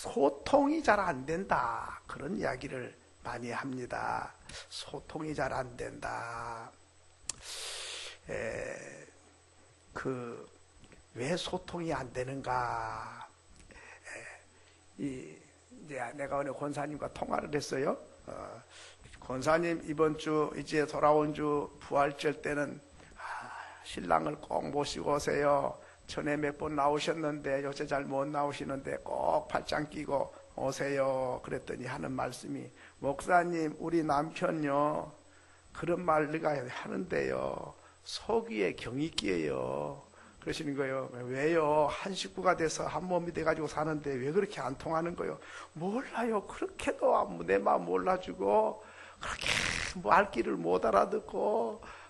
소통이 잘 안 된다, 그런 이야기를 많이 합니다. 소통이 잘 안 된다. 왜 소통이 안 되는가? 이제 내가 오늘 권사님과 통화를 했어요. 권사님, 이번 주 이제 돌아온 주 부활절 때는 신랑을 꼭 모시고 오세요. 전에 몇 번 나오셨는데 요새 잘 못 나오시는데 꼭 팔짱 끼고 오세요. 그랬더니 하는 말씀이, 목사님, 우리 남편요, 그런 말 내가 하는데요, 속이에 경이 끼어요. 그러시는 거예요. 왜요? 한 식구가 돼서 한 몸이 돼가지고 사는데 왜 그렇게 안 통하는 거예요? 몰라요. 그렇게도 내 마음 몰라주고, 그렇게 말 길을 못 알아듣고,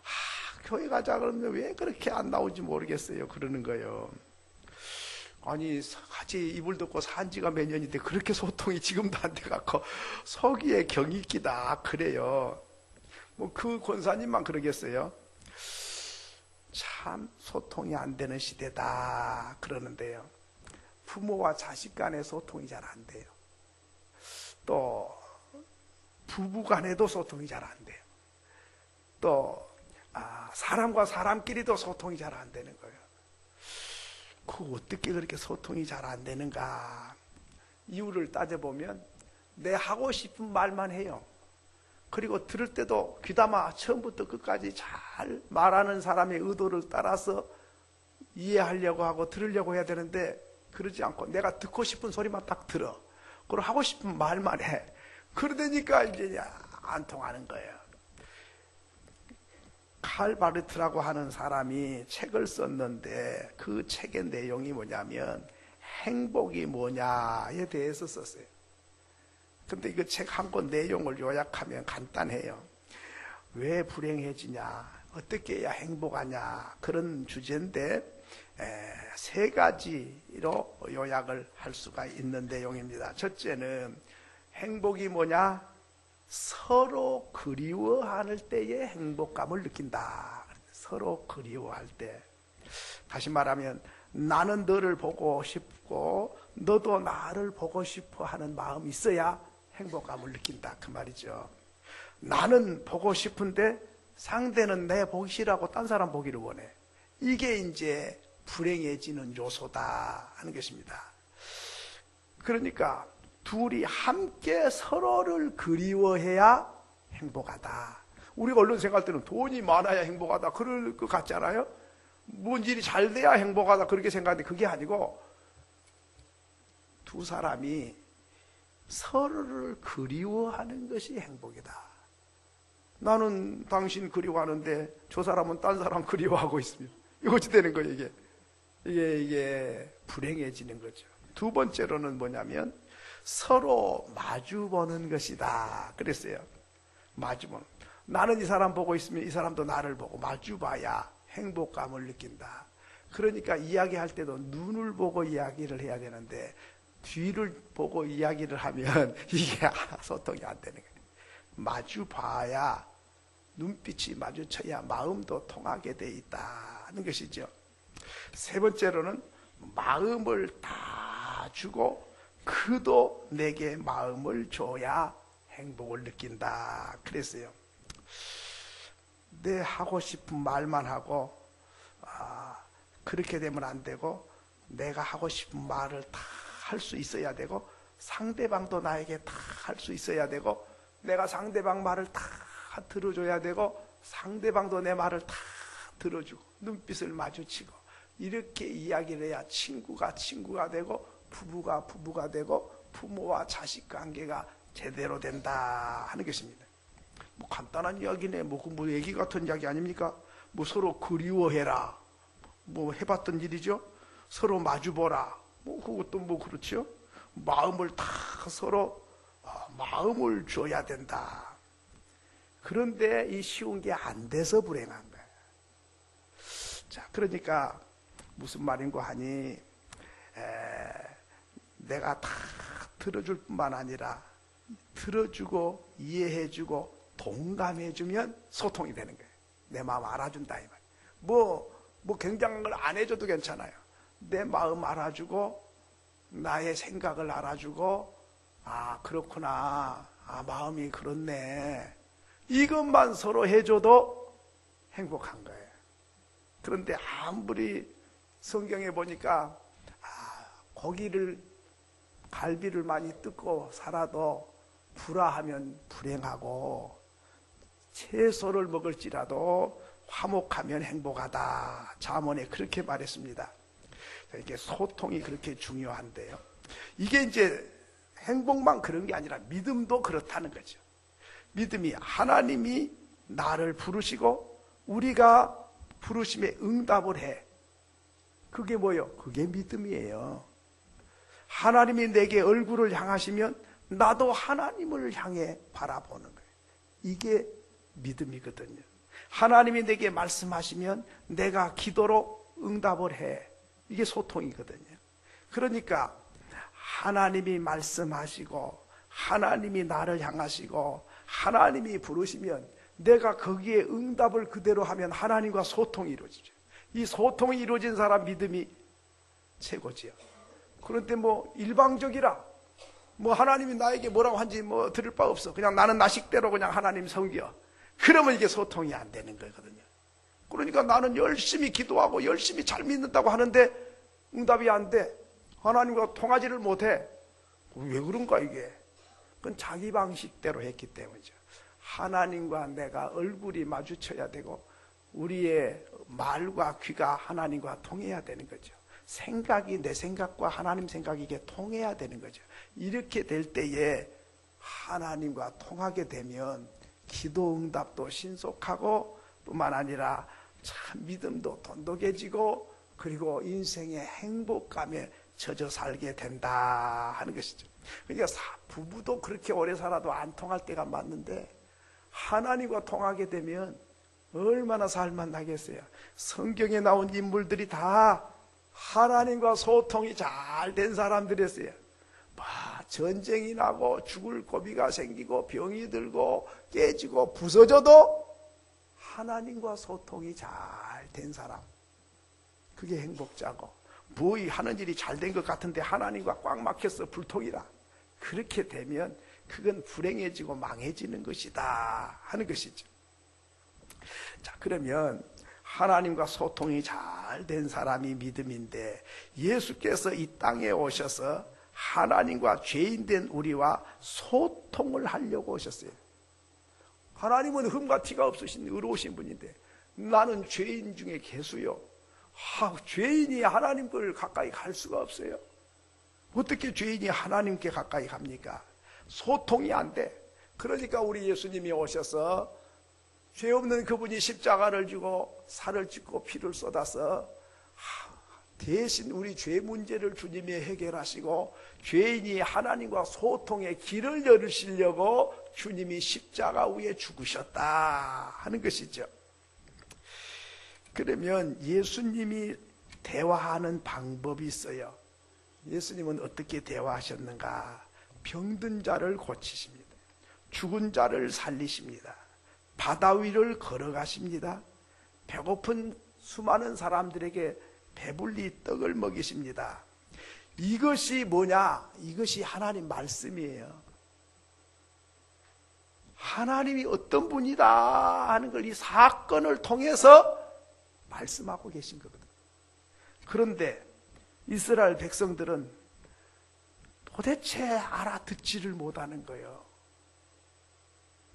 교회 가자 그러면 왜 그렇게 안 나오지 모르겠어요. 그러는 거예요. 아니, 같이 이불 덮고 산 지가 몇 년인데 그렇게 소통이 지금도 안 돼갖고 속이에 경이 끼다 그래요. 뭐 그 권사님만 그러겠어요. 참 소통이 안 되는 시대다 그러는데요. 부모와 자식 간의 소통이 잘 안 돼요. 또 부부 간에도 소통이 잘 안 돼요. 또 사람과 사람끼리도 소통이 잘 안 되는 거예요. 어떻게 그렇게 소통이 잘 안 되는가? 이유를 따져보면 내 하고 싶은 말만 해요. 그리고 들을 때도 귀담아 처음부터 끝까지 잘 말하는 사람의 의도를 따라서 이해하려고 하고 들으려고 해야 되는데 그러지 않고 내가 듣고 싶은 소리만 딱 들어. 그리고 하고 싶은 말만 해. 그러다니까 이제 안 통하는 거예요. 칼 바르트라고 하는 사람이 책을 썼는데 그 책의 내용이 뭐냐면 행복이 뭐냐에 대해서 썼어요. 근데 이거 책 한 권 내용을 요약하면 간단해요. 왜 불행해지냐, 어떻게 해야 행복하냐, 그런 주제인데 세 가지로 요약을 할 수가 있는 내용입니다. 첫째는 행복이 뭐냐? 서로 그리워할 때의 행복감을 느낀다. 서로 그리워할 때. 다시 말하면 나는 너를 보고 싶고 너도 나를 보고 싶어 하는 마음이 있어야 행복감을 느낀다, 그 말이죠. 나는 보고 싶은데 상대는 내 보기 싫어하고 딴 사람 보기를 원해. 이게 이제 불행해지는 요소다 하는 것입니다. 그러니까 둘이 함께 서로를 그리워해야 행복하다. 우리가 얼른 생각할 때는 돈이 많아야 행복하다 그럴 것 같지 않아요? 뭔 일이 잘 돼야 행복하다 그렇게 생각하는데 그게 아니고 두 사람이 서로를 그리워하는 것이 행복이다. 나는 당신 그리워하는데 저 사람은 딴 사람 그리워하고 있습니다. 이거 어찌 되는 거예요? 이게 불행해지는 거죠. 두 번째로는 뭐냐면 서로 마주보는 것이다 그랬어요. 마주보는. 나는 이 사람 보고 있으면 이 사람도 나를 보고 마주봐야 행복감을 느낀다. 그러니까 이야기할 때도 눈을 보고 이야기를 해야 되는데 뒤를 보고 이야기를 하면 이게 소통이 안 되는 거예요. 마주봐야, 눈빛이 마주쳐야 마음도 통하게 돼 있다는 것이죠. 세 번째로는 마음을 다 주고 그도 내게 마음을 줘야 행복을 느낀다 그랬어요. 내 하고 싶은 말만 하고 그렇게 되면 안 되고 내가 하고 싶은 말을 다 할 수 있어야 되고 상대방도 나에게 다 할 수 있어야 되고 내가 상대방 말을 다 들어줘야 되고 상대방도 내 말을 다 들어주고 눈빛을 마주치고 이렇게 이야기를 해야 친구가 되고 부부가 되고 부모와 자식 관계가 제대로 된다 하는 것입니다. 뭐 간단한 이야기네. 뭐 얘기 같은 이야기 아닙니까? 뭐 서로 그리워해라. 뭐 해봤던 일이죠. 서로 마주보라. 뭐 그것도 뭐 그렇죠. 마음을 다 서로 마음을 줘야 된다. 그런데 이 쉬운 게 안 돼서 불행한 거예요. 자, 그러니까 무슨 말인고 하니 내가 다 들어줄 뿐만 아니라 들어주고 이해해주고 동감해주면 소통이 되는 거예요. 내 마음 알아준다 이 말. 뭐 굉장한 걸 안 해줘도 괜찮아요. 내 마음 알아주고 나의 생각을 알아주고 아 그렇구나, 아 마음이 그렇네, 이것만 서로 해줘도 행복한 거예요. 그런데 아무리 성경에 보니까 갈비를 많이 뜯고 살아도 불화하면 불행하고 채소를 먹을지라도 화목하면 행복하다, 잠언에 그렇게 말했습니다. 이게 소통이 그렇게 중요한데요, 이게 이제 행복만 그런 게 아니라 믿음도 그렇다는 거죠. 믿음이 하나님이 나를 부르시고 우리가 부르심에 응답을 해. 그게 뭐예요? 그게 믿음이에요. 하나님이 내게 얼굴을 향하시면 나도 하나님을 향해 바라보는 거예요. 이게 믿음이거든요. 하나님이 내게 말씀하시면 내가 기도로 응답을 해. 이게 소통이거든요. 그러니까 하나님이 말씀하시고 하나님이 나를 향하시고 하나님이 부르시면 내가 거기에 응답을 그대로 하면 하나님과 소통이 이루어지죠. 이 소통이 이루어진 사람 믿음이 최고지요. 그런데 뭐 일방적이라 뭐 하나님이 나에게 뭐라고 한지 뭐 들을 바 없어, 그냥 나는 나식대로 그냥 하나님 섬겨, 그러면 이게 소통이 안 되는 거거든요. 그러니까 나는 열심히 기도하고 열심히 잘 믿는다고 하는데 응답이 안 돼, 하나님과 통하지를 못해. 왜 그런가 이게? 그건 자기 방식대로 했기 때문이죠. 하나님과 내가 얼굴이 마주쳐야 되고 우리의 말과 귀가 하나님과 통해야 되는 거죠. 생각이 내 생각과 하나님 생각이 이게 통해야 되는 거죠. 이렇게 될 때에 하나님과 통하게 되면 기도 응답도 신속하고 뿐만 아니라 참 믿음도 돈독해지고 그리고 인생의 행복감에 젖어 살게 된다 하는 것이죠. 그러니까 부부도 그렇게 오래 살아도 안 통할 때가 많은데 하나님과 통하게 되면 얼마나 살만나겠어요. 성경에 나온 인물들이 다 하나님과 소통이 잘 된 사람들이었어요. 전쟁이 나고 죽을 고비가 생기고 병이 들고 깨지고 부서져도 하나님과 소통이 잘 된 사람, 그게 행복자고, 뭐 하는 일이 잘 된 것 같은데 하나님과 꽉 막혔어, 불통이라, 그렇게 되면 그건 불행해지고 망해지는 것이다 하는 것이죠. 자, 그러면 하나님과 소통이 잘 된 사람이 믿음인데 예수께서 이 땅에 오셔서 하나님과 죄인된 우리와 소통을 하려고 오셨어요. 하나님은 흠과 티가 없으신 의로우신 분인데 나는 죄인 중에 개수요. 죄인이 하나님을 가까이 갈 수가 없어요. 어떻게 죄인이 하나님께 가까이 갑니까? 소통이 안 돼. 그러니까 우리 예수님이 오셔서 죄 없는 그분이 십자가를 지고 살을 찢고 피를 쏟아서 대신 우리 죄 문제를 주님이 해결하시고 죄인이 하나님과 소통의 길을 열으시려고 주님이 십자가 위에 죽으셨다 하는 것이죠. 그러면 예수님이 대화하는 방법이 있어요. 예수님은 어떻게 대화하셨는가? 병든 자를 고치십니다. 죽은 자를 살리십니다. 바다 위를 걸어가십니다. 배고픈 수많은 사람들에게 배불리 떡을 먹이십니다. 이것이 뭐냐? 이것이 하나님 말씀이에요. 하나님이 어떤 분이다 하는 걸 이 사건을 통해서 말씀하고 계신 거거든요. 그런데 이스라엘 백성들은 도대체 알아듣지를 못하는 거예요.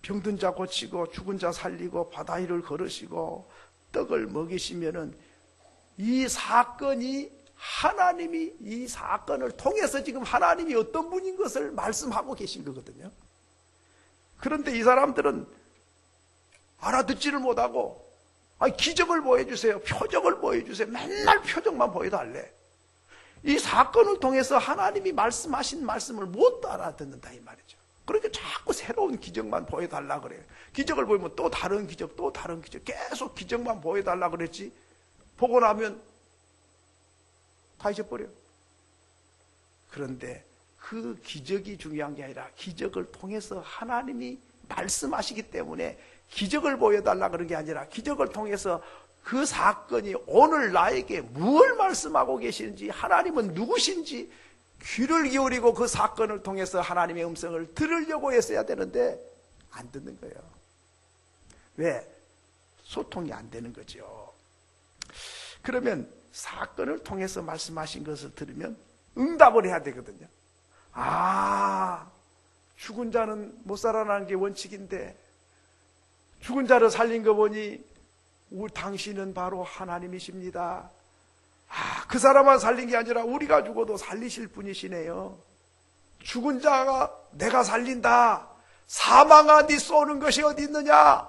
병든 자 고치고 죽은 자 살리고 바다 위를 걸으시고 떡을 먹이시면은 이 사건이 하나님이 이 사건을 통해서 지금 하나님이 어떤 분인 것을 말씀하고 계신 거거든요. 그런데 이 사람들은 알아듣지를 못하고 기적을 보여주세요, 표적을 보여주세요, 맨날 표적만 보여달래. 이 사건을 통해서 하나님이 말씀하신 말씀을 못 알아듣는다 이 말이죠. 그러니까 자꾸 새로운 기적만 보여달라 그래요. 기적을 보이면 또 다른 기적, 또 다른 기적, 계속 기적만 보여달라 그랬지 보고 나면 다 잊어버려요. 그런데 그 기적이 중요한 게 아니라 기적을 통해서 하나님이 말씀하시기 때문에 기적을 보여달라 그런 게 아니라 기적을 통해서 그 사건이 오늘 나에게 무엇을 말씀하고 계시는지, 하나님은 누구신지 귀를 기울이고 그 사건을 통해서 하나님의 음성을 들으려고 했어야 되는데 안 듣는 거예요. 왜? 소통이 안 되는 거죠. 그러면 사건을 통해서 말씀하신 것을 들으면 응답을 해야 되거든요. 아, 죽은 자는 못 살아나는 게 원칙인데 죽은 자를 살린 거 보니 당신은 바로 하나님이십니다. 아, 그 사람만 살린 게 아니라 우리가 죽어도 살리실 분이시네요. 죽은 자가 내가 살린다. 사망아, 네 쏘는 것이 어디 있느냐?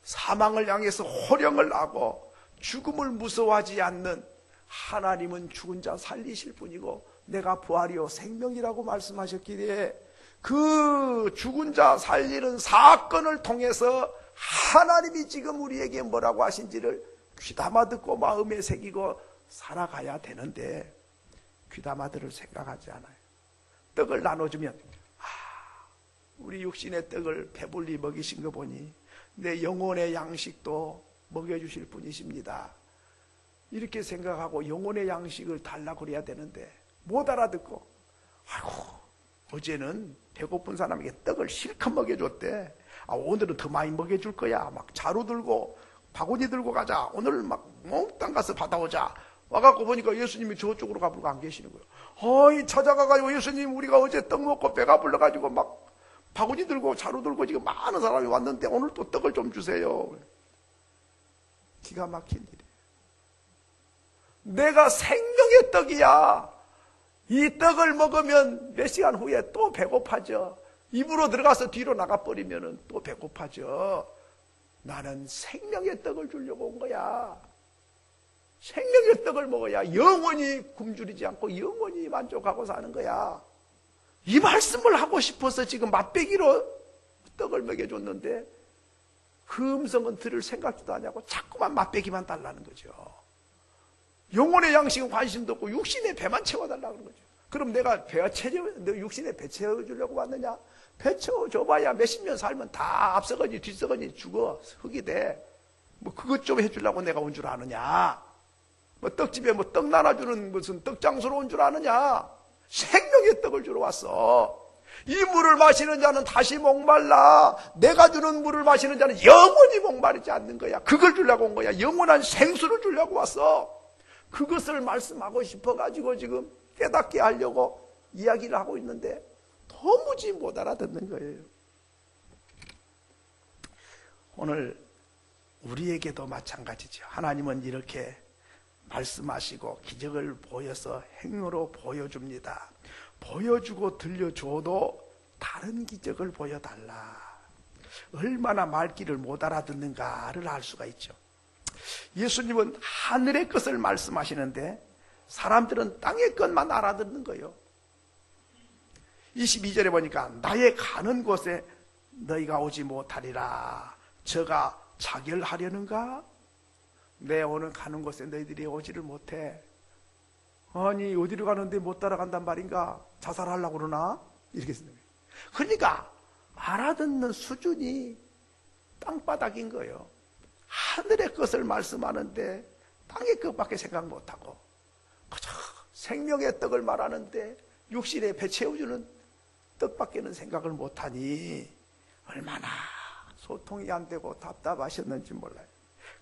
사망을 향해서 호령을 하고 죽음을 무서워하지 않는 하나님은 죽은 자 살리실 분이고 내가 부활이요 생명이라고 말씀하셨기에 그 죽은 자 살리는 사건을 통해서 하나님이 지금 우리에게 뭐라고 하신지를 귀담아 듣고 마음에 새기고 살아가야 되는데 귀담아 들을 생각하지 않아요. 떡을 나눠주면 우리 육신의 떡을 배불리 먹이신 거 보니 내 영혼의 양식도 먹여주실 분이십니다. 이렇게 생각하고 영혼의 양식을 달라고 그래야 되는데 못 알아듣고 아이고 어제는 배고픈 사람에게 떡을 실컷 먹여줬대. 오늘은 더 많이 먹여줄 거야. 막 자루 들고 바구니 들고 가자. 오늘 막 몽땅 가서 받아오자. 와갖고 보니까 예수님이 저쪽으로 가불고 안 계시는 거예요. 어이 찾아가가지고 예수님 우리가 어제 떡 먹고 배가 불러가지고 막 바구니 들고 자루 들고 지금 많은 사람이 왔는데 오늘 또 떡을 좀 주세요. 기가 막힌 일이에요. 내가 생명의 떡이야. 이 떡을 먹으면 몇 시간 후에 또 배고파져. 입으로 들어가서 뒤로 나가버리면 또 배고파져. 나는 생명의 떡을 주려고 온 거야. 생명의 떡을 먹어야 영원히 굶주리지 않고 영원히 만족하고 사는 거야. 이 말씀을 하고 싶어서 지금 맛배기로 떡을 먹여줬는데 그 음성은 들을 생각도 하냐고 자꾸만 맛배기만 달라는 거죠. 영혼의 양식은 관심도 없고 육신의 배만 채워달라는 거죠. 그럼 내가 너 육신의 배 채워주려고 왔느냐? 배 채워줘봐야 몇십 년 살면 다 앞서거니 뒤서거니 죽어 흙이 돼. 뭐 그것 좀 해주려고 내가 온 줄 아느냐? 뭐 떡집에 뭐 떡 나눠주는 무슨 떡장수로 온 줄 아느냐? 생명의 떡을 주러 왔어. 이 물을 마시는 자는 다시 목말라. 내가 주는 물을 마시는 자는 영원히 목마르지 않는 거야. 그걸 주려고 온 거야. 영원한 생수를 주려고 왔어. 그것을 말씀하고 싶어가지고 지금 깨닫게 하려고 이야기를 하고 있는데 도무지 못 알아듣는 거예요. 오늘 우리에게도 마찬가지죠. 하나님은 이렇게 말씀하시고 기적을 보여서 행으로 보여줍니다. 보여주고 들려줘도 다른 기적을 보여달라. 얼마나 말귀를 못 알아듣는가를 알 수가 있죠. 예수님은 하늘의 것을 말씀하시는데 사람들은 땅의 것만 알아듣는 거예요. 22절에 보니까 나의 가는 곳에 너희가 오지 못하리라. 저가 자결하려는가? 내 오늘 가는 곳에 너희들이 오지를 못해. 아니 어디로 가는데 못 따라간단 말인가? 자살하려고 그러나? 이렇게 쓰는 거예요. 그러니까 알아듣는 수준이 땅바닥인 거예요. 하늘의 것을 말씀하는데 땅의 것밖에 생각 못하고 그저 생명의 떡을 말하는데 육신에 배 채워주는 떡밖에는 생각을 못하니 얼마나 소통이 안 되고 답답하셨는지 몰라요.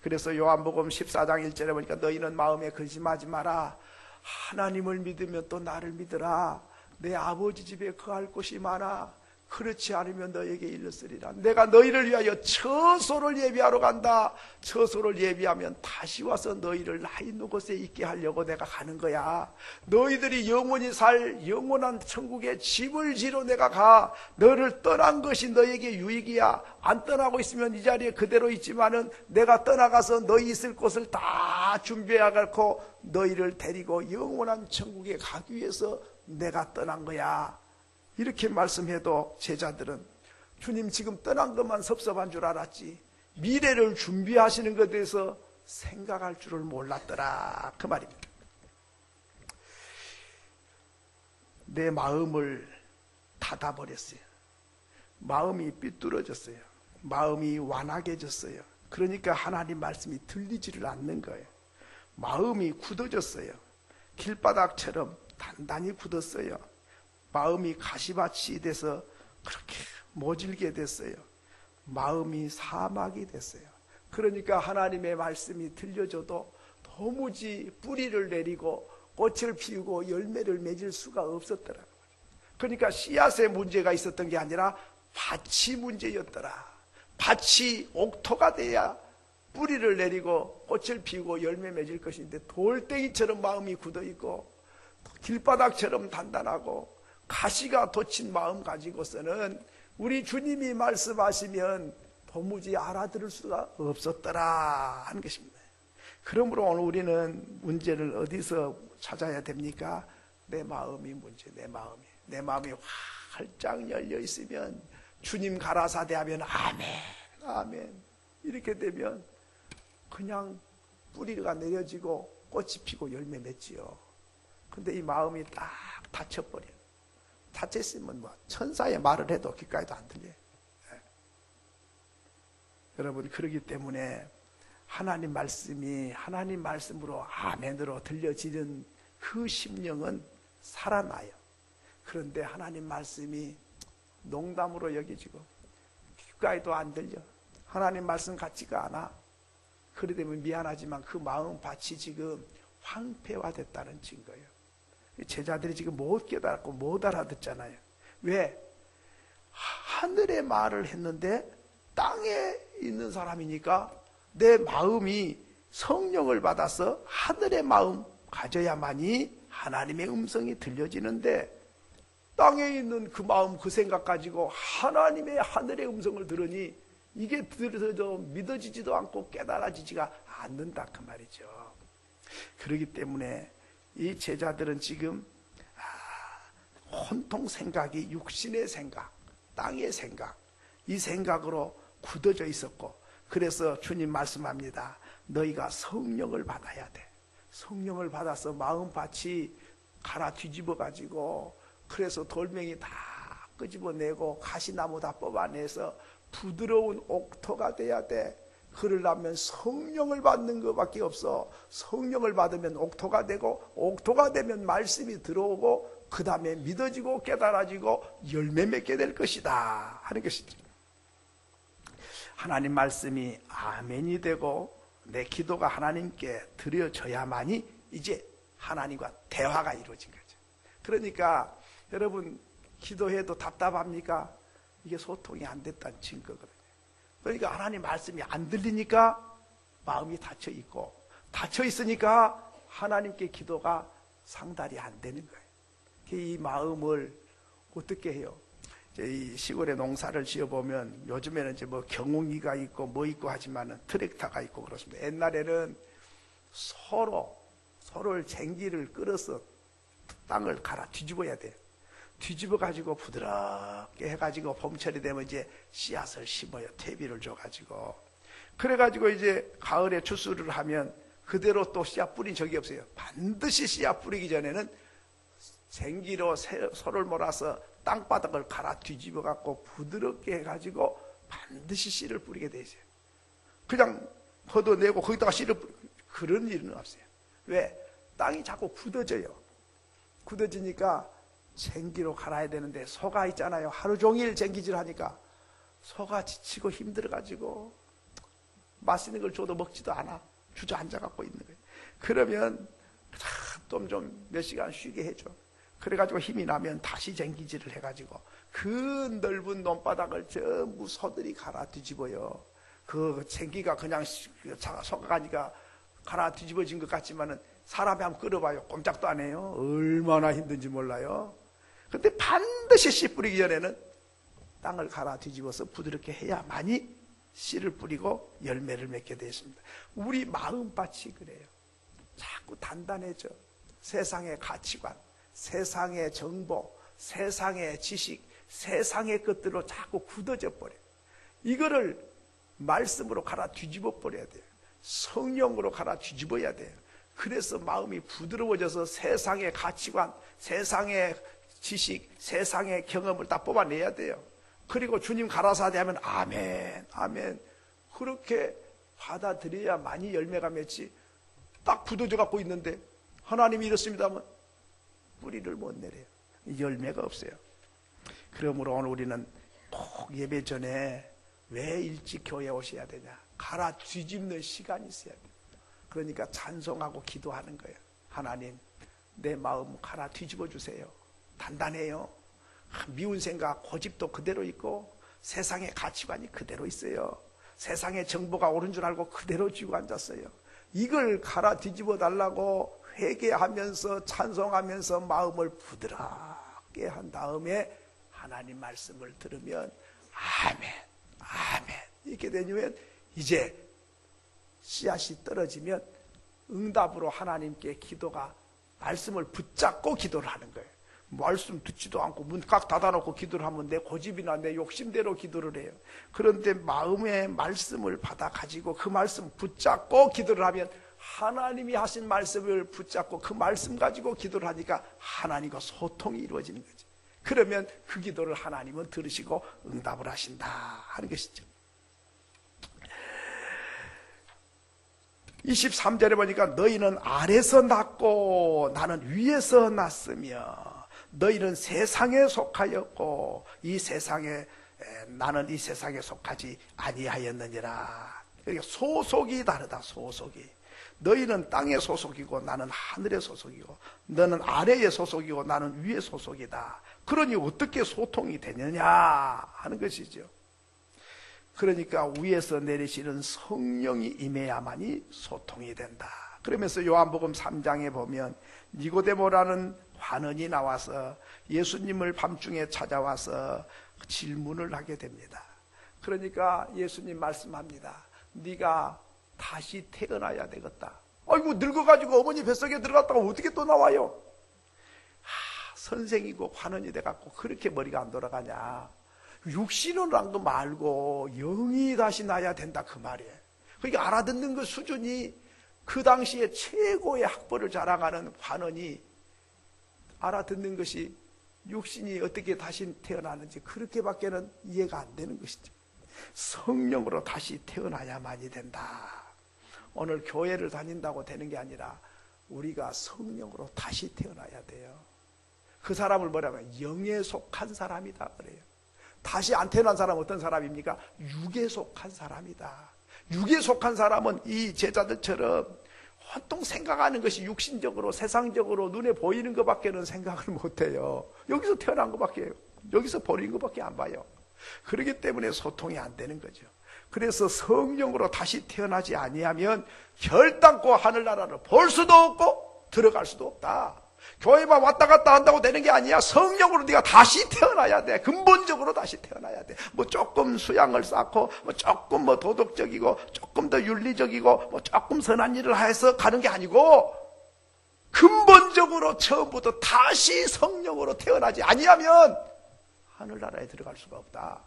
그래서 요한복음 14장 1절에 보니까 너희는 마음에 근심하지 마라. 하나님을 믿으면 또 나를 믿으라. 내 아버지 집에 거할 곳이 많아. 그렇지 않으면 너에게 일렀으리라. 내가 너희를 위하여 처소를 예비하러 간다. 처소를 예비하면 다시 와서 너희를 나 있는 곳에 있게 하려고 내가 가는 거야. 너희들이 영원히 살 영원한 천국에 집을 지러 내가 가. 너를 떠난 것이 너에게 유익이야. 안 떠나고 있으면 이 자리에 그대로 있지만은 내가 떠나가서 너희 있을 곳을 다 준비해갖고 너희를 데리고 영원한 천국에 가기 위해서 내가 떠난 거야. 이렇게 말씀해도 제자들은 주님 지금 떠난 것만 섭섭한 줄 알았지 미래를 준비하시는 것에 대해서 생각할 줄을 몰랐더라. 그 말입니다. 내 마음을 닫아버렸어요. 마음이 삐뚤어졌어요. 마음이 완악해졌어요. 그러니까 하나님 말씀이 들리지를 않는 거예요. 마음이 굳어졌어요. 길바닥처럼 단단히 굳었어요. 마음이 가시밭이 돼서 그렇게 모질게 됐어요. 마음이 사막이 됐어요. 그러니까 하나님의 말씀이 들려줘도 도무지 뿌리를 내리고 꽃을 피우고 열매를 맺을 수가 없었더라고요. 그러니까 씨앗의 문제가 있었던 게 아니라 밭이 문제였더라. 밭이 옥토가 돼야 뿌리를 내리고 꽃을 피우고 열매 맺을 것인데 돌덩이처럼 마음이 굳어있고 길바닥처럼 단단하고 가시가 돋친 마음 가지고서는 우리 주님이 말씀하시면 도무지 알아들을 수가 없었더라 하는 것입니다. 그러므로 오늘 우리는 문제를 어디서 찾아야 됩니까? 내 마음이 문제, 내 마음이 활짝 열려 있으면 주님 가라사대 하면 아멘, 아멘 이렇게 되면 그냥 뿌리가 내려지고 꽃이 피고 열매 맺지요. 근데 이 마음이 딱 닫혀버려요. 닫혀있으면 뭐 천사의 말을 해도 귓가에도 안 들려요. 네. 여러분, 그러기 때문에 하나님 말씀이 하나님 말씀으로 아멘으로 들려지는 그 심령은 살아나요. 그런데 하나님 말씀이 농담으로 여겨지고 귓가에도 안 들려. 하나님 말씀 같지가 않아. 그래 되면 미안하지만 그 마음 밭이 지금 황폐화됐다는 증거예요. 제자들이 지금 못 깨달았고 못 알아듣잖아요. 왜? 하늘의 말을 했는데 땅에 있는 사람이니까 내 마음이 성령을 받아서 하늘의 마음 가져야만이 하나님의 음성이 들려지는데 땅에 있는 그 마음 그 생각 가지고 하나님의 하늘의 음성을 들으니 이게 들어도 믿어지지도 않고 깨달아지지가 않는다 그 말이죠. 그렇기 때문에 이 제자들은 지금 혼통 생각이 육신의 생각, 땅의 생각, 이 생각으로 굳어져 있었고 그래서 주님 말씀합니다. 너희가 성령을 받아야 돼. 성령을 받아서 마음밭이 갈아 뒤집어 가지고 그래서 돌멩이 다 끄집어내고 가시나무 다 뽑아내서 부드러운 옥토가 돼야 돼. 그러려면 성령을 받는 것밖에 없어. 성령을 받으면 옥토가 되고 옥토가 되면 말씀이 들어오고 그 다음에 믿어지고 깨달아지고 열매 맺게 될 것이다 하는 것이죠. 하나님 말씀이 아멘이 되고 내 기도가 하나님께 드려져야만이 이제 하나님과 대화가 이루어진 거죠. 그러니까 여러분 기도해도 답답합니까? 이게 소통이 안 됐다는 증거거든요. 그러니까 하나님 말씀이 안 들리니까 마음이 닫혀 있고 닫혀 있으니까 하나님께 기도가 상달이 안 되는 거예요. 이 마음을 어떻게 해요? 이 시골에 농사를 지어보면 요즘에는 이제 뭐 경운기가 있고 뭐 있고 하지만은 트랙터가 있고 그렇습니다. 옛날에는 서로를 쟁기를 끌어서 땅을 갈아 뒤집어야 돼요. 뒤집어 가지고 부드럽게 해가지고 봄철이 되면 이제 씨앗을 심어요. 퇴비를 줘가지고. 그래가지고 이제 가을에 추수를 하면 그대로 또 씨앗 뿌린 적이 없어요. 반드시 씨앗 뿌리기 전에는 쟁기로 소를 몰아서 땅바닥을 갈아 뒤집어 갖고 부드럽게 해가지고 반드시 씨를 뿌리게 돼 있어요. 그냥 걷어내고 거기다가 씨를 그런 일은 없어요. 왜? 땅이 자꾸 굳어져요. 굳어지니까 쟁기로 갈아야 되는데 소가 있잖아요. 하루 종일 쟁기질 하니까 소가 지치고 힘들어가지고 맛있는 걸 줘도 먹지도 않아. 주저앉아 갖고 있는 거예요. 그러면 좀 몇 시간 쉬게 해줘. 그래가지고 힘이 나면 다시 쟁기질을 해가지고 그 넓은 논바닥을 전부 소들이 갈아 뒤집어요. 그 쟁기가 그냥 소가 가니까 갈아 뒤집어진 것 같지만은 사람이 한번 끌어봐요. 꼼짝도 안 해요. 얼마나 힘든지 몰라요. 근데 반드시 씨 뿌리기 전에는 땅을 갈아 뒤집어서 부드럽게 해야만이 씨를 뿌리고 열매를 맺게 되어 있습니다. 우리 마음밭이 그래요. 자꾸 단단해져. 세상의 가치관, 세상의 정보, 세상의 지식, 세상의 것들로 자꾸 굳어져 버려요. 이거를 말씀으로 갈아 뒤집어 버려야 돼요. 성령으로 갈아 뒤집어야 돼요. 그래서 마음이 부드러워져서 세상의 가치관, 세상의 지식, 세상의 경험을 다 뽑아내야 돼요. 그리고 주님 가라사대 하면 아멘, 아멘. 그렇게 받아들여야 많이 열매가 맺지. 딱 굳어져 갖고 있는데 하나님이 이렇습니다 하면 뿌리를 못 내려요. 열매가 없어요. 그러므로 오늘 우리는 꼭 예배 전에 왜 일찍 교회에 오셔야 되냐? 갈아 뒤집는 시간이 있어야 돼요. 그러니까 찬송하고 기도하는 거예요. 하나님, 내 마음 갈아 뒤집어 주세요. 단단해요. 미운 생각, 고집도 그대로 있고 세상의 가치관이 그대로 있어요. 세상의 정보가 옳은 줄 알고 그대로 쥐고 앉았어요. 이걸 갈아 뒤집어 달라고 회개하면서 찬송하면서 마음을 부드럽게 한 다음에 하나님 말씀을 들으면 아멘, 아멘 이렇게 되면 이제 씨앗이 떨어지면 응답으로 하나님께 기도가 말씀을 붙잡고 기도를 하는 거예요. 말씀 듣지도 않고 문 꽉 닫아놓고 기도를 하면 내 고집이나 내 욕심대로 기도를 해요. 그런데 마음의 말씀을 받아 가지고 그 말씀 붙잡고 기도를 하면 하나님이 하신 말씀을 붙잡고 그 말씀 가지고 기도를 하니까 하나님과 소통이 이루어지는 거죠. 그러면 그 기도를 하나님은 들으시고 응답을 하신다 하는 것이죠. 23절에 보니까 너희는 아래서 났고 나는 위에서 났으며 너희는 세상에 속하였고 이 세상에 나는 이 세상에 속하지 아니하였느니라. 그러니까 소속이 다르다. 소속이. 너희는 땅의 소속이고 나는 하늘의 소속이고 너는 아래의 소속이고 나는 위의 소속이다. 그러니 어떻게 소통이 되느냐 하는 것이죠. 그러니까 위에서 내리시는 성령이 임해야만이 소통이 된다. 그러면서 요한복음 3장에 보면 니고데모라는 환원이 나와서 예수님을 밤중에 찾아와서 질문을 하게 됩니다. 그러니까 예수님 말씀합니다. 네가 다시 태어나야 되겠다. 아이고 늙어가지고 어머니 뱃속에 들어갔다가 어떻게 또 나와요? 선생이고 환원이 돼갖고 그렇게 머리가 안 돌아가냐. 육신을 한 거 말고 영이 다시 나야 된다 그 말이에요. 그러니까 알아듣는 그 수준이 그 당시에 최고의 학벌을 자랑하는 환원이 알아듣는 것이 육신이 어떻게 다시 태어나는지 그렇게밖에는 이해가 안 되는 것이죠. 성령으로 다시 태어나야만이 된다. 오늘 교회를 다닌다고 되는 게 아니라 우리가 성령으로 다시 태어나야 돼요. 그 사람을 뭐라면 영에 속한 사람이다 그래요. 다시 안 태어난 사람은 어떤 사람입니까? 육에 속한 사람이다. 육에 속한 사람은 이 제자들처럼 온통 생각하는 것이 육신적으로 세상적으로 눈에 보이는 것밖에는 생각을 못해요. 여기서 태어난 것밖에, 여기서 버린 것밖에 안 봐요. 그렇기 때문에 소통이 안 되는 거죠. 그래서 성령으로 다시 태어나지 아니하면 결단코 하늘나라를 볼 수도 없고 들어갈 수도 없다. 교회만 왔다 갔다 한다고 되는 게 아니야. 성령으로 네가 다시 태어나야 돼. 근본적으로 다시 태어나야 돼. 뭐 조금 수양을 쌓고 뭐 조금 뭐 도덕적이고 조금 더 윤리적이고 뭐 조금 선한 일을 해서 가는 게 아니고 근본적으로 처음부터 다시 성령으로 태어나지 아니하면 하늘나라에 들어갈 수가 없다.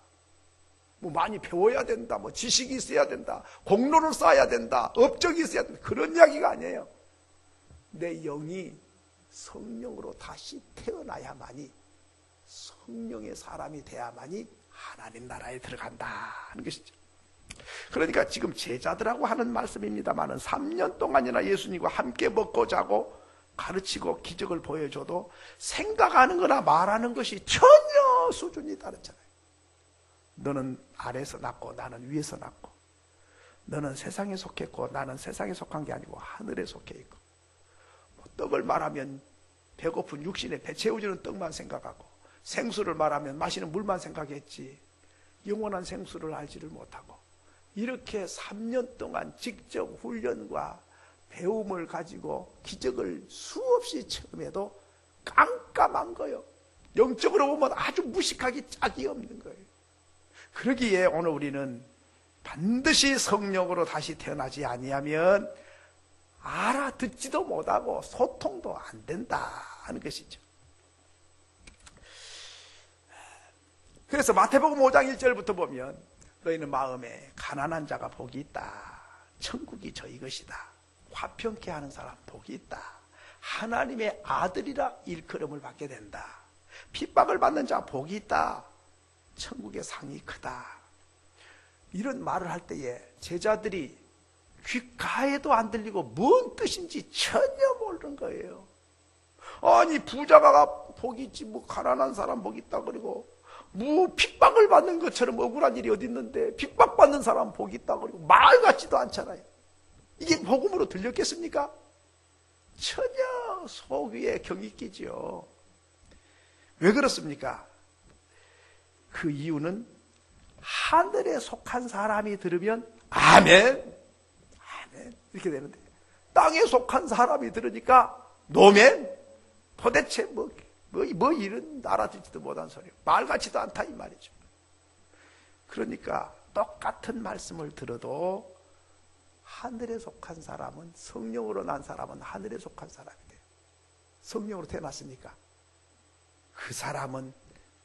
뭐 많이 배워야 된다. 뭐 지식이 있어야 된다. 공로를 쌓아야 된다. 업적이 있어야 된다. 그런 이야기가 아니에요. 내 영이 성령으로 다시 태어나야만이 성령의 사람이 돼야만이 하나님 나라에 들어간다 하는 것이죠. 그러니까 지금 제자들하고 하는 말씀입니다만은 3년 동안이나 예수님과 함께 먹고 자고 가르치고 기적을 보여줘도 생각하는 거나 말하는 것이 전혀 수준이 다르잖아요. 너는 아래에서 났고 나는 위에서 났고 너는 세상에 속했고 나는 세상에 속한 게 아니고 하늘에 속해 있고 떡을 말하면 배고픈 육신에 배 채워주는 떡만 생각하고 생수를 말하면 마시는 물만 생각했지 영원한 생수를 알지를 못하고 이렇게 3년 동안 직접 훈련과 배움을 가지고 기적을 수없이 체험해도 깜깜한 거예요. 영적으로 보면 아주 무식하기 짝이 없는 거예요. 그러기에 오늘 우리는 반드시 성령으로 다시 태어나지 아니하면 알아듣지도 못하고 소통도 안 된다 하는 것이죠. 그래서 마태복음 5장 1절부터 보면 너희는 마음에 가난한 자가 복이 있다. 천국이 저희 것이다. 화평케 하는 사람 복이 있다. 하나님의 아들이라 일컬음을 받게 된다. 핍박을 받는 자 복이 있다. 천국의 상이 크다. 이런 말을 할 때에 제자들이 귓가에도 안 들리고 뭔 뜻인지 전혀 모르는 거예요. 아니 부자가 복이 있지 뭐 가난한 사람 복이 있다 그러고 뭐 핍박을 받는 것처럼 억울한 일이 어디 있는데 핍박받는 사람 복이 있다 그러고 말 같지도 않잖아요. 이게 복음으로 들렸겠습니까? 전혀 속 위에 경이끼지요. 왜 그렇습니까? 그 이유는 하늘에 속한 사람이 들으면 아멘, 아멘 이렇게 되는데 땅에 속한 사람이 들으니까 노멘, 도대체 뭐 이런 알아듣지도 못한 소리, 말 같지도 않다 이 말이죠. 그러니까 똑같은 말씀을 들어도 하늘에 속한 사람은, 성령으로 난 사람은 하늘에 속한 사람이 돼요. 성령으로 태어났으니까 그 사람은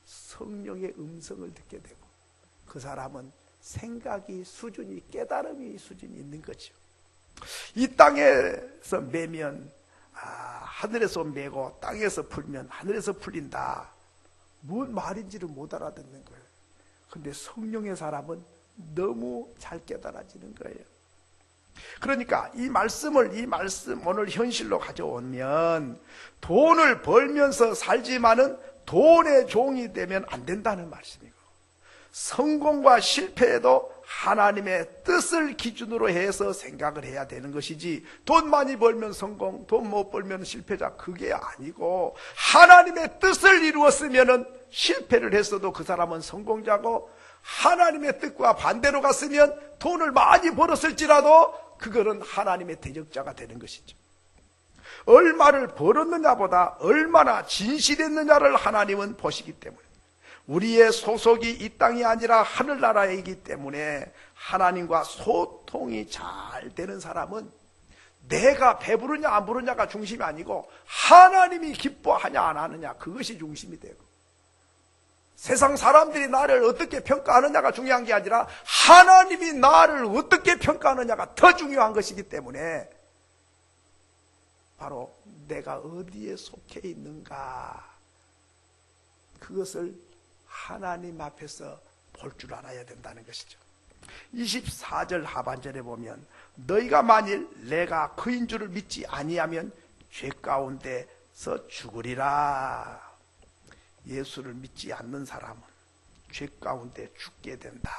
성령의 음성을 듣게 되고 그 사람은 생각이 수준이, 깨달음이 수준이 있는 거죠. 이 땅에서 매면 하늘에서 매고 땅에서 풀면 하늘에서 풀린다. 뭔 말인지를 못 알아듣는 거예요. 근데 성령의 사람은 너무 잘 깨달아지는 거예요. 그러니까 이 말씀 오늘 현실로 가져오면 돈을 벌면서 살지만은 돈의 종이 되면 안 된다는 말씀이고, 성공과 실패에도 하나님의 뜻을 기준으로 해서 생각을 해야 되는 것이지, 돈 많이 벌면 성공, 돈 못 벌면 실패자, 그게 아니고, 하나님의 뜻을 이루었으면 실패를 했어도 그 사람은 성공자고, 하나님의 뜻과 반대로 갔으면 돈을 많이 벌었을지라도 그거는 하나님의 대적자가 되는 것이죠. 얼마를 벌었느냐보다 얼마나 진실했느냐를 하나님은 보시기 때문에, 우리의 소속이 이 땅이 아니라 하늘나라이기 때문에 하나님과 소통이 잘 되는 사람은 내가 배부르냐 안 부르냐가 중심이 아니고 하나님이 기뻐하냐 안 하느냐, 그것이 중심이 되고, 세상 사람들이 나를 어떻게 평가하느냐가 중요한 게 아니라 하나님이 나를 어떻게 평가하느냐가 더 중요한 것이기 때문에 바로 내가 어디에 속해 있는가, 그것을 하나님 앞에서 볼 줄 알아야 된다는 것이죠. 24절 하반절에 보면 너희가 만일 내가 그인 줄을 믿지 아니하면 죄 가운데서 죽으리라. 예수를 믿지 않는 사람은 죄 가운데 죽게 된다.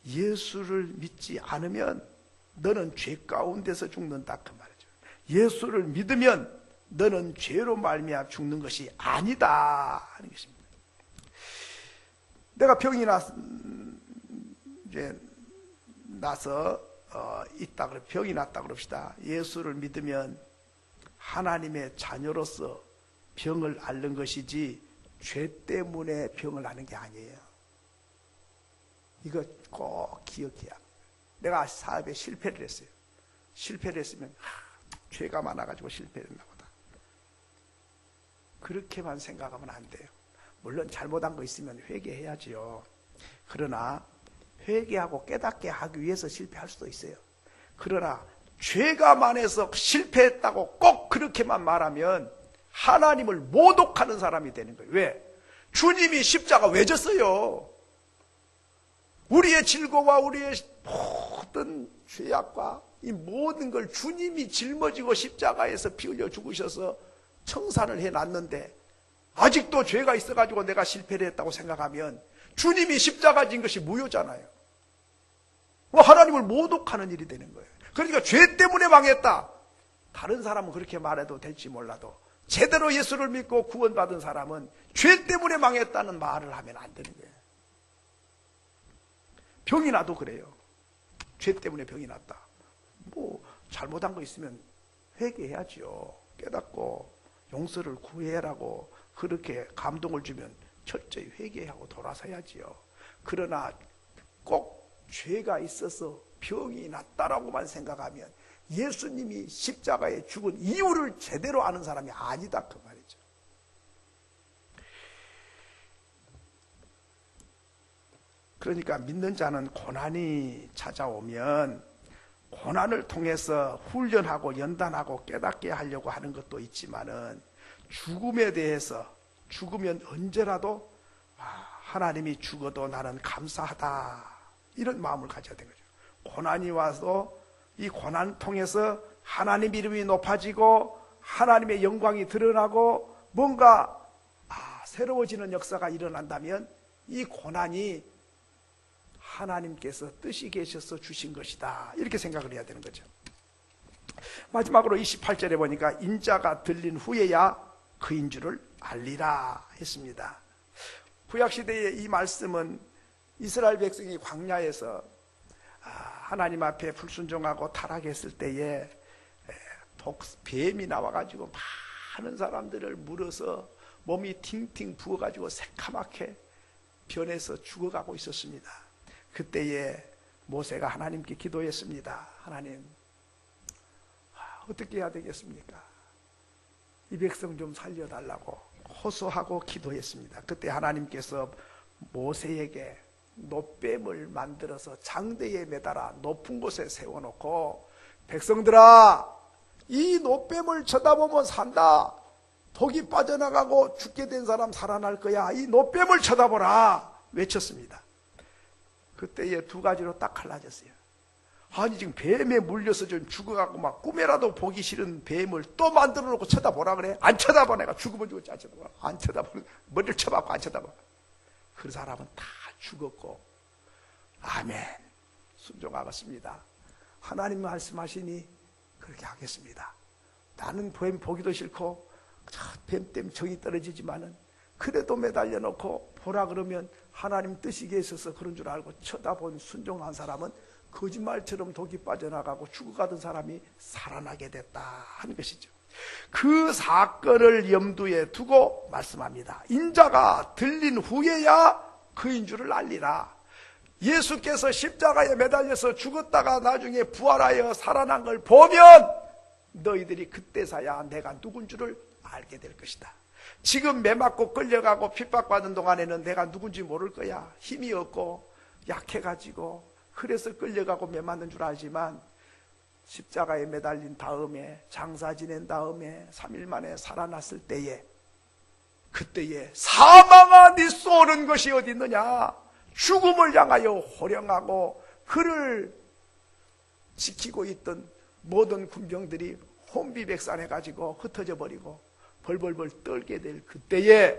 예수를 믿지 않으면 너는 죄 가운데서 죽는다 그 말이죠. 예수를 믿으면 너는 죄로 말미암아 죽는 것이 아니다 하는 것입니다. 내가 병이 나서 병이 났다 그럽시다. 예수를 믿으면 하나님의 자녀로서 병을 앓는 것이지 죄 때문에 병을 앓는 게 아니에요. 이거 꼭 기억해야 합니다. 내가 사업에 실패를 했어요. 실패를 했으면 죄가 많아가지고 실패를 했나 보다, 그렇게만 생각하면 안 돼요. 물론 잘못한 거 있으면 회개해야지요. 그러나 회개하고 깨닫게 하기 위해서 실패할 수도 있어요. 그러나 죄가 많아서 실패했다고 꼭 그렇게만 말하면 하나님을 모독하는 사람이 되는 거예요. 왜? 주님이 십자가 왜 졌어요? 우리의 질고와 우리의 모든 죄악과 이 모든 걸 주님이 짊어지고 십자가에서 피 흘려 죽으셔서 청산을 해놨는데 아직도 죄가 있어가지고 내가 실패를 했다고 생각하면 주님이 십자가 진 것이 무효잖아요. 하나님을 모독하는 일이 되는 거예요. 그러니까 죄 때문에 망했다. 다른 사람은 그렇게 말해도 될지 몰라도 제대로 예수를 믿고 구원받은 사람은 죄 때문에 망했다는 말을 하면 안 되는 거예요. 병이 나도 그래요. 죄 때문에 병이 났다. 잘못한 거 있으면 회개해야지요. 깨닫고 용서를 구해라고 그렇게 감동을 주면 철저히 회개하고 돌아서야지요. 그러나 꼭 죄가 있어서 병이 났다라고만 생각하면 예수님이 십자가에 죽은 이유를 제대로 아는 사람이 아니다 그 말이죠. 그러니까 믿는 자는 고난이 찾아오면 고난을 통해서 훈련하고 연단하고 깨닫게 하려고 하는 것도 있지만은, 죽음에 대해서, 죽으면 언제라도 하나님이 죽어도 나는 감사하다 이런 마음을 가져야 되는 거죠. 고난이 와서 이 고난 통해서 하나님 이름이 높아지고 하나님의 영광이 드러나고 뭔가 새로워지는 역사가 일어난다면 이 고난이 하나님께서 뜻이 계셔서 주신 것이다, 이렇게 생각을 해야 되는 거죠. 마지막으로 28절에 보니까 인자가 들린 후에야 그인 줄을 알리라 했습니다. 구약시대의 이 말씀은 이스라엘 백성이 광야에서 하나님 앞에 불순종하고 타락했을 때에 뱀이 나와가지고 많은 사람들을 물어서 몸이 팅팅 부어가지고 새카맣게 변해서 죽어가고 있었습니다. 그때에 모세가 하나님께 기도했습니다. 하나님, 어떻게 해야 되겠습니까? 이 백성 좀 살려달라고 호소하고 기도했습니다. 그때 하나님께서 모세에게 놋뱀을 만들어서 장대에 매달아 높은 곳에 세워놓고, 백성들아, 이 놋뱀을 쳐다보면 산다. 독이 빠져나가고 죽게 된 사람 살아날 거야. 이 놋뱀을 쳐다보라 외쳤습니다. 그때에 두 가지로 딱 갈라졌어요. 아니, 지금 뱀에 물려서 좀 죽어가고 막 꿈에라도 보기 싫은 뱀을 또 만들어 놓고 쳐다보라 그래? 안 쳐다봐. 내가 죽으면 죽었지, 안 쳐다봐. 안 쳐다봐. 머리를 쳐박고 안 쳐다봐. 그 사람은 다 죽었고, 아멘, 순종하겠습니다. 하나님 말씀하시니 그렇게 하겠습니다. 나는 뱀 보기도 싫고 뱀 때문에 정이 떨어지지만은 그래도 매달려 놓고 보라 그러면 하나님 뜻이 계셔서 그런 줄 알고 쳐다본 순종한 사람은 거짓말처럼 독이 빠져나가고 죽어가던 사람이 살아나게 됐다 하는 것이죠. 그 사건을 염두에 두고 말씀합니다. 인자가 들린 후에야 그인 줄을 알리라. 예수께서 십자가에 매달려서 죽었다가 나중에 부활하여 살아난 걸 보면 너희들이 그때서야 내가 누군 줄을 알게 될 것이다. 지금 매 맞고 끌려가고 핍박받은 동안에는 내가 누군지 모를 거야. 힘이 없고 약해가지고 그래서 끌려가고 매 맞는 줄 알지만 십자가에 매달린 다음에 장사 지낸 다음에 3일 만에 살아났을 때에, 그때에 사망아 네 쏘는 것이 어디 있느냐, 죽음을 향하여 호령하고 그를 지키고 있던 모든 군병들이 혼비백산해가지고 흩어져 버리고 벌벌벌 떨게 될 그때에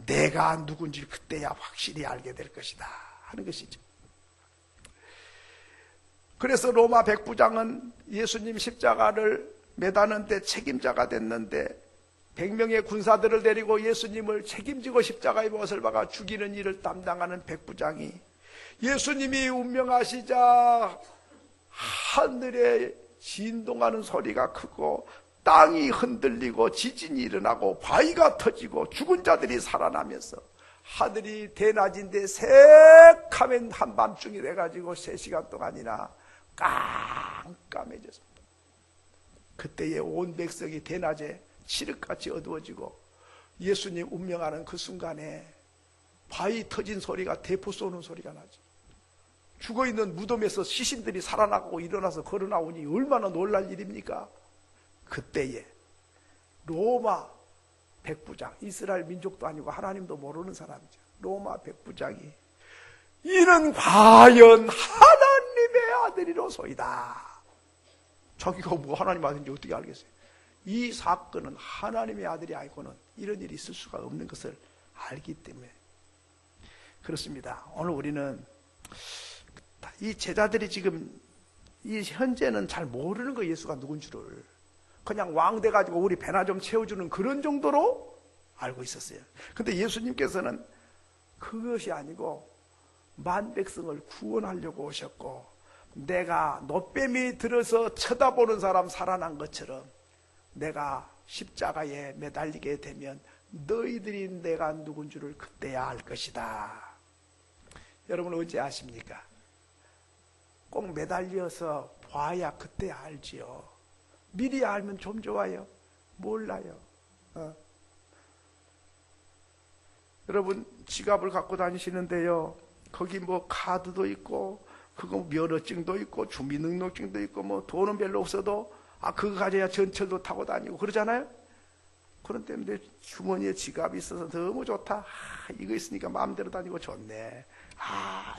내가 누군지 그때야 확실히 알게 될 것이다 하는 것이죠. 그래서 로마 백부장은 예수님 십자가를 매다는데 책임자가 됐는데 100명의 군사들을 데리고 예수님을 책임지고 십자가에 못을 박아 죽이는 일을 담당하는 백부장이 예수님이 운명하시자 하늘에 진동하는 소리가 크고 땅이 흔들리고 지진이 일어나고 바위가 터지고 죽은 자들이 살아나면서 하늘이 대낮인데 새카맨 한밤중이 돼가지고 3시간 동안이나 깜깜해졌습니다. 그때에 온 백성이 대낮에 칠흑같이 어두워지고 예수님 운명하는 그 순간에 바위 터진 소리가 대포 쏘는 소리가 나죠. 죽어있는 무덤에서 시신들이 살아나고 일어나서 걸어나오니 얼마나 놀랄 일입니까? 그때에 로마 백부장, 이스라엘 민족도 아니고 하나님도 모르는 사람이죠. 로마 백부장이 이는 과연 하나님의 아들이로소이다. 자기가 뭐 하나님 아들인지 어떻게 알겠어요? 이 사건은 하나님의 아들이 아니고는 이런 일이 있을 수가 없는 것을 알기 때문에 그렇습니다. 오늘 우리는 이 제자들이 지금 이 현재는 잘 모르는 거, 예수가 누군 줄을. 그냥 왕 돼가지고 우리 배나 좀 채워주는 그런 정도로 알고 있었어요. 근데 예수님께서는 그것이 아니고 만 백성을 구원하려고 오셨고, 내가 놋뱀이 들어서 쳐다보는 사람 살아난 것처럼 내가 십자가에 매달리게 되면 너희들이 내가 누군 줄을 그때야 알 것이다. 여러분 언제 아십니까? 꼭 매달려서 봐야 그때 알지요. 미리 알면 좀 좋아요. 몰라요. 여러분 지갑을 갖고 다니시는데요, 거기 뭐 카드도 있고 그거 면허증도 있고 주민등록증도 있고 뭐 돈은 별로 없어도 그거 가져야 전철도 타고 다니고 그러잖아요. 그런 때문에 주머니에 지갑이 있어서 너무 좋다. 이거 있으니까 마음대로 다니고 좋네.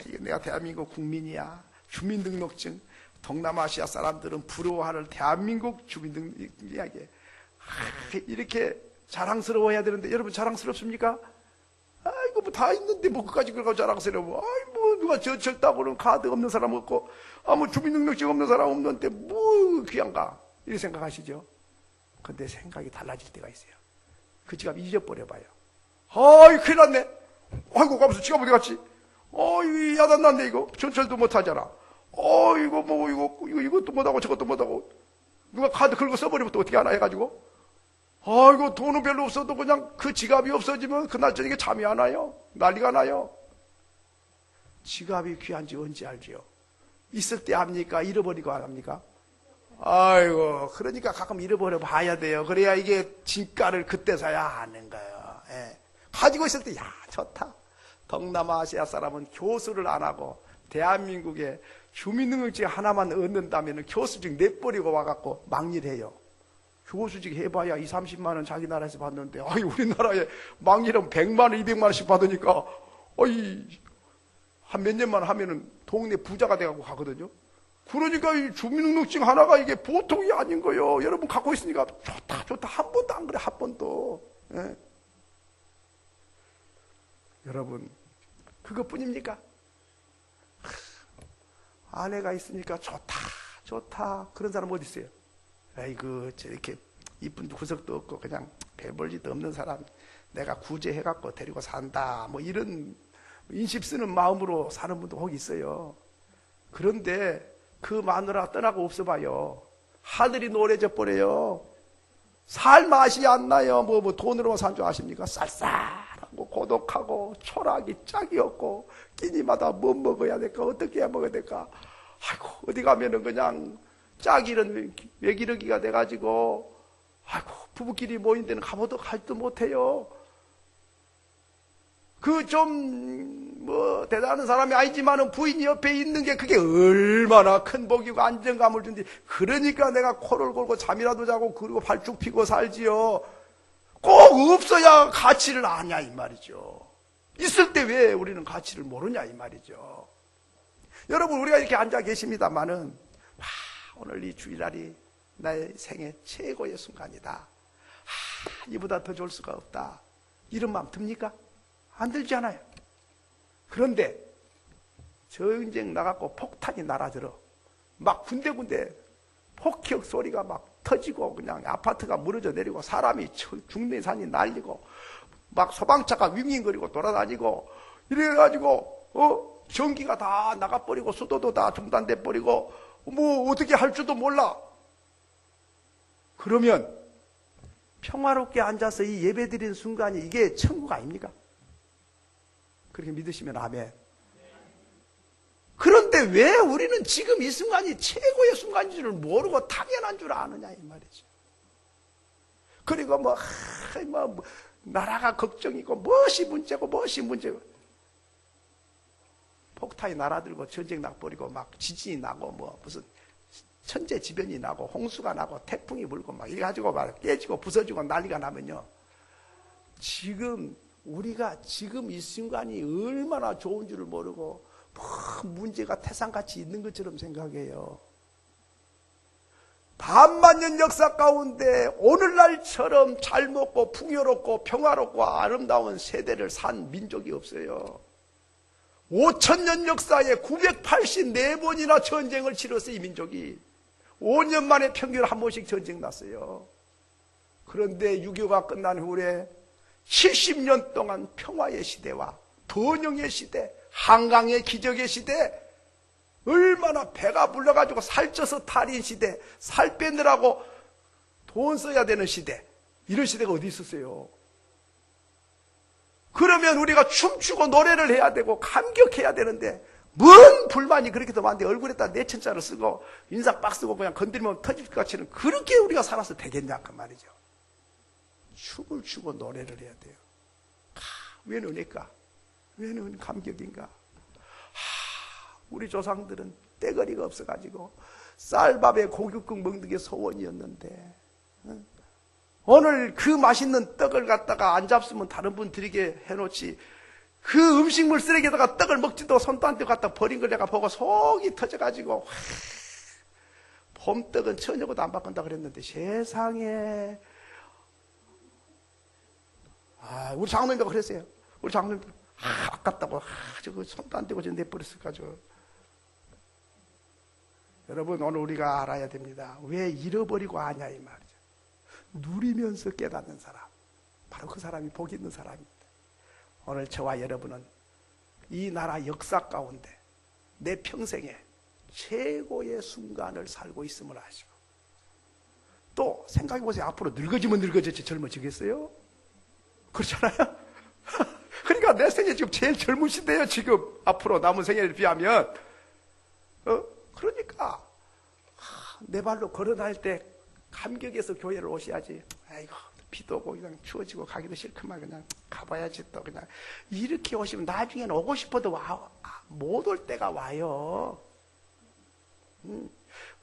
이거 내가 대한민국 국민이야. 주민등록증 동남아시아 사람들은 부러워할 대한민국 주민들 이야기. 이렇게 자랑스러워해야 되는데 여러분 자랑스럽습니까? 아이고 뭐 다 있는데 뭐 그까지 그러고 자랑스러워. 아이 뭐 누가 적다고는 카드 없는 사람 없고 뭐 주민등록증 없는 사람 없는데 뭐 귀한가 이렇게 생각하시죠? 근데 생각이 달라질 때가 있어요. 그 지갑 잊어버려봐요. 아이 큰일 났네. 아이고 가면서 지갑 어디 갔지? 이거 야단났네 이거. 전철도 못하잖아. 이거 뭐 이것도 못하고 저것도 못하고 누가 카드 긁어 써버리면 또 어떻게 하나 해가지고 이거 돈은 별로 없어도 그냥 그 지갑이 없어지면 그날 저녁에 잠이 안 와요. 난리가 나요. 지갑이 귀한지 언제 알지요? 있을 때 합니까? 잃어버리고 안 합니까? 아이고 그러니까 가끔 잃어버려 봐야 돼요. 그래야 이게 진가를 그때서야 아는 거예요. 예. 가지고 있을 때 야 좋다. 동남아시아 사람은 교수를 안 하고 대한민국에 주민등록증 하나만 얻는다면 교수증 내버리고 와갖고 망일해요. 교수증 해봐야 20-30만 원 자기 나라에서 받는데 우리나라에 망일하면 100만 원, 200만 원씩 받으니까 한 몇 년만 하면은 동네 부자가 돼가고 가거든요. 그러니까 이 주민등록증 하나가 이게 보통이 아닌 거예요. 여러분 갖고 있으니까 좋다 한 번도 안 그래. 한 번도. 예. 여러분 그것뿐입니까? 아내가 있으니까 좋다 그런 사람 어디 있어요? 아이고 저렇게 이쁜 구석도 없고 그냥 배벌지도 없는 사람 내가 구제해갖고 데리고 산다 뭐 이런 인십 쓰는 마음으로 사는 분도 혹 있어요. 그런데 그 마누라 떠나고 없어봐요. 하늘이 노래져 버려요. 살 맛이 안 나요. 뭐 돈으로만 산 줄 아십니까? 쌀쌀하고 고독하고 초락이 짝이 없고 끼니마다 뭐 먹어야 될까 어떻게 해야 먹어야 될까. 아이고 어디 가면은 그냥 짝이는 외기르기가 돼가지고 부부끼리 모인 데는 가보도 갈도 못해요. 그 좀 대단한 사람이 아니지만은 부인이 옆에 있는 게 그게 얼마나 큰 복이고 안정감을 준지. 그러니까 내가 코를 골고 잠이라도 자고 그리고 발쭉 피고 살지요. 꼭 없어야 가치를 아냐 이 말이죠. 있을 때 왜 우리는 가치를 모르냐 이 말이죠. 여러분 우리가 이렇게 앉아 계십니다마는 오늘 이 주일날이 나의 생애 최고의 순간이다. 이보다 더 좋을 수가 없다. 이런 마음 듭니까? 안 들잖아요. 그런데 전쟁 나갖고 폭탄이 날아들어. 막 군데군데 폭격 소리가 막 터지고 그냥 아파트가 무너져 내리고 사람이 죽는 산이 날리고 막 소방차가 윙윙거리고 돌아다니고 이래가지고 전기가 다 나가버리고 수도도 다 중단돼 버리고 뭐 어떻게 할 줄도 몰라. 그러면 평화롭게 앉아서 이 예배 드리는 순간이 이게 천국 아닙니까? 그렇게 믿으시면 아멘. 그런데 왜 우리는 지금 이 순간이 최고의 순간인 줄 모르고 당연한 줄 아느냐 이 말이죠. 그리고 나라가 걱정이고 무엇이 문제고 폭탄이 날아들고 전쟁 나버리고 막 지진이 나고 무슨 천재지변이 나고 홍수가 나고 태풍이 불고 막 이래가지고 막 깨지고 부서지고 난리가 나면요. 우리가 지금 이 순간이 얼마나 좋은 줄을 모르고 문제가 태산같이 있는 것처럼 생각해요. 반만년 역사 가운데 오늘날처럼 잘 먹고 풍요롭고 평화롭고 아름다운 세대를 산 민족이 없어요. 5,000년 역사에 984번이나 전쟁을 치렀어요. 이 민족이 5년 만에 평균 한 번씩 전쟁 났어요. 그런데 6.25가 끝난 후에 70년 동안 평화의 시대와 번영의 시대, 한강의 기적의 시대, 얼마나 배가 불러가지고 살쪄서 탈인 시대, 살 빼느라고 돈 써야 되는 시대, 이런 시대가 어디 있었어요? 그러면 우리가 춤추고 노래를 해야 되고 감격해야 되는데 뭔 불만이 그렇게도 많은데 얼굴에다 내천자를 쓰고 인상박 쓰고 그냥 건드리면 터질 것 같이는 그렇게 우리가 살아서 되겠냐 그 말이죠. 춤을 추고 노래를 해야 돼요. 웬 은혜일까? 웬 감격인가? 우리 조상들은 떼거리가 없어가지고 쌀밥에 고깃국 먹는 게 소원이었는데 오늘 그 맛있는 떡을 갖다가 안 잡수면 다른 분 드리게 해놓지 그 음식물 쓰레기에다가 떡을 먹지도 손도 안 떼고 갖다 버린 걸 내가 보고 속이 터져가지고 홈떡은 처녀고도 안 바꾼다 그랬는데 세상에. 우리 장로님도 그랬어요. 우리 장로님도 아깝다고 저거 손도 안 대고 저 내버렸을까 저. 여러분 오늘 우리가 알아야 됩니다. 왜 잃어버리고 아냐 이 말이죠. 누리면서 깨닫는 사람, 바로 그 사람이 복 있는 사람입니다. 오늘 저와 여러분은 이 나라 역사 가운데 내 평생에 최고의 순간을 살고 있음을 아시고, 또 생각해보세요. 앞으로 늙어지면 늙어졌지 젊어지겠어요? 그렇잖아요. 그러니까 내 생에 지금 제일 젊은 시대예요. 지금 앞으로 남은 생애를 비하면. 그러니까 내 발로 걸어다닐 때 감격해서 교회를 오셔야지. 아이고 비도 오고 그냥 추워지고 가기도 싫구만 그냥 가봐야지. 또 그냥 이렇게 오시면 나중에는 오고 싶어도 못 올 때가 와요.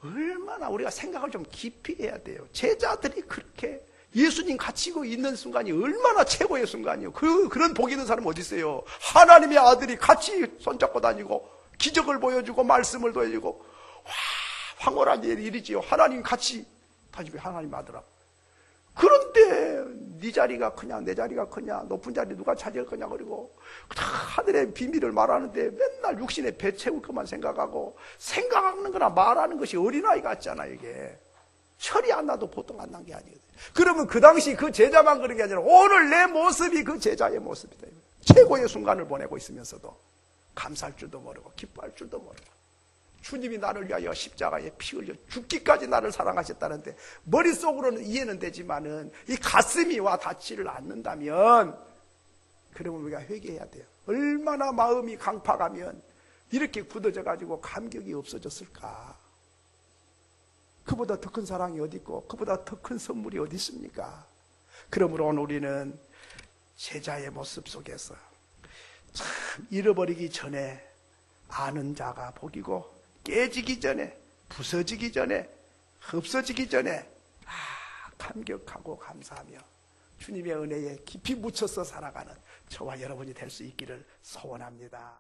얼마나 우리가 생각을 좀 깊이 해야 돼요. 제자들이 그렇게 예수님 갇히고 있는 순간이 얼마나 최고의 순간이에요. 그런 복 있는 사람 어디 있어요? 하나님의 아들이 같이 손잡고 다니고 기적을 보여주고 말씀을 보여주고 황홀한 일이지요. 하나님 같이 다니고 하나님 아들하고. 그런데 네 자리가 크냐 내 자리가 크냐 높은 자리 누가 차지할 거냐 그리고 하늘의 비밀을 말하는데 맨날 육신의 배 채울 것만 생각하고, 생각하는 거나 말하는 것이 어린아이 같잖아. 이게 철이 안 나도 보통 안 난 게 아니거든. 그러면 그 당시 그 제자만 그런 게 아니라 오늘 내 모습이 그 제자의 모습이다. 최고의 순간을 보내고 있으면서도 감사할 줄도 모르고 기뻐할 줄도 모르고, 주님이 나를 위하여 십자가에 피 흘려 죽기까지 나를 사랑하셨다는데 머릿속으로는 이해는 되지만은 이 가슴이 와 닿지를 않는다면, 그러면 우리가 회개해야 돼요. 얼마나 마음이 강팍하면 이렇게 굳어져 가지고 감격이 없어졌을까. 그보다 더 큰 사랑이 어디 있고 그보다 더 큰 선물이 어디 있습니까? 그러므로 오늘 우리는 제자의 모습 속에서 참 잃어버리기 전에 아는 자가 복이고, 깨지기 전에, 부서지기 전에, 없어지기 전에 감격하고 감사하며 주님의 은혜에 깊이 묻혀서 살아가는 저와 여러분이 될 수 있기를 소원합니다.